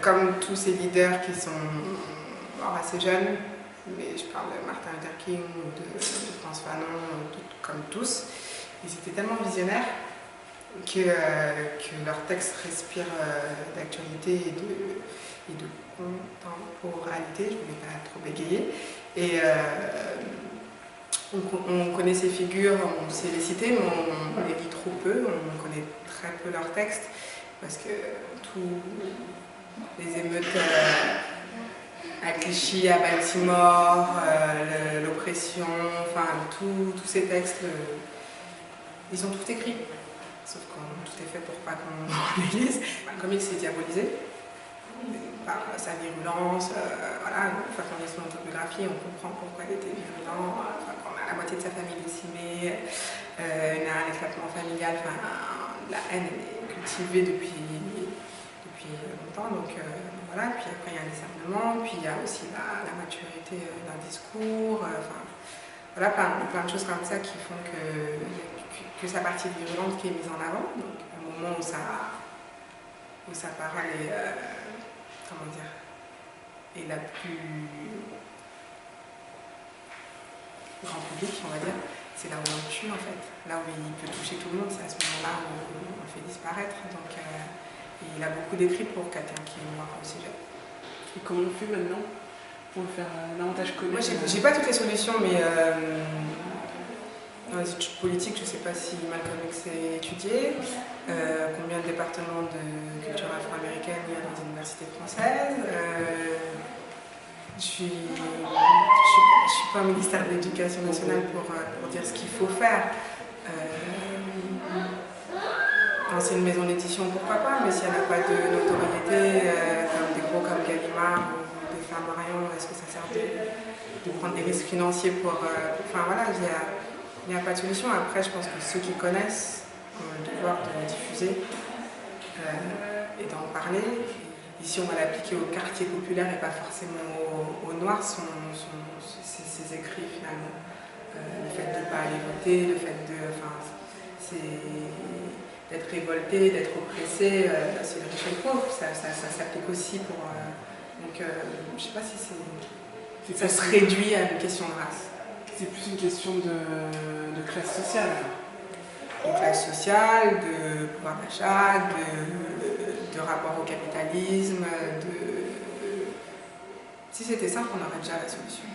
comme tous ces leaders qui sont assez jeunes, mais je parle de Martin Luther King ou de François Fanon, comme tous, ils étaient tellement visionnaires que leurs textes respirent d'actualité et de contemporanéité, je ne voulais pas trop bégayer. Et on connaît ces figures, on sait les citer, mais on les lit trop peu, on connaît très peu leurs textes, parce que tous les émeutes à Clichy, à Baltimore, l'oppression, enfin tous ces textes, ils sont tout écrits, sauf que tout est fait pour pas qu'on les lise. Comme il s'est diabolisé par sa virulence, voilà, une fois qu'on lit son autobiographie, on comprend pourquoi il était virulent, qu'on a la moitié de sa famille décimée, il y a un éclatement familial, enfin, la haine est cultivée depuis longtemps, donc voilà, puis après il y a un discernement, puis il y a aussi la maturité d'un discours, enfin, voilà, plein de choses comme ça qui font que sa partie virulente qui est mise en avant, donc au moment où sa parole est, comment dire, est la plus grand public, on va dire, c'est là où on le tue en fait, là où il peut toucher tout le monde, c'est à ce moment-là où on le fait disparaître, donc il a beaucoup d'écrits pour quelqu'un qui est mort aussi jeune. Et comment on fait maintenant pour le faire davantage connaître? Moi j'ai pas toutes les solutions, mais dans les études politiques, je ne sais pas si Malcolm X est étudié, combien de départements de culture afro-américaine il y a dans les universités françaises. Je suis pas au ministère de l'Éducation nationale pour dire ce qu'il faut faire. Quand c'est une maison d'édition, pourquoi pas, mais si elle n'a pas de notoriété, comme des gros comme Gallimard ou des Flammarion, est-ce que ça sert de prendre des risques financiers pour... enfin voilà, il n'y a pas de solution. Après, je pense que ceux qui connaissent ont le devoir de le diffuser et d'en parler. Ici, on va l'appliquer au quartier populaire et pas forcément aux Noirs, ses écrits finalement. Le fait de ne pas aller voter, le fait de... Enfin, d'être révolté, d'être oppressé, c'est le riche et le pauvre. Ça s'applique aussi pour... donc, je ne sais pas si ça se réduit à une question de race. C'est plus une question de classe sociale. De classe sociale, de pouvoir d'achat, de rapport au capitalisme. Si c'était simple, on aurait déjà la solution.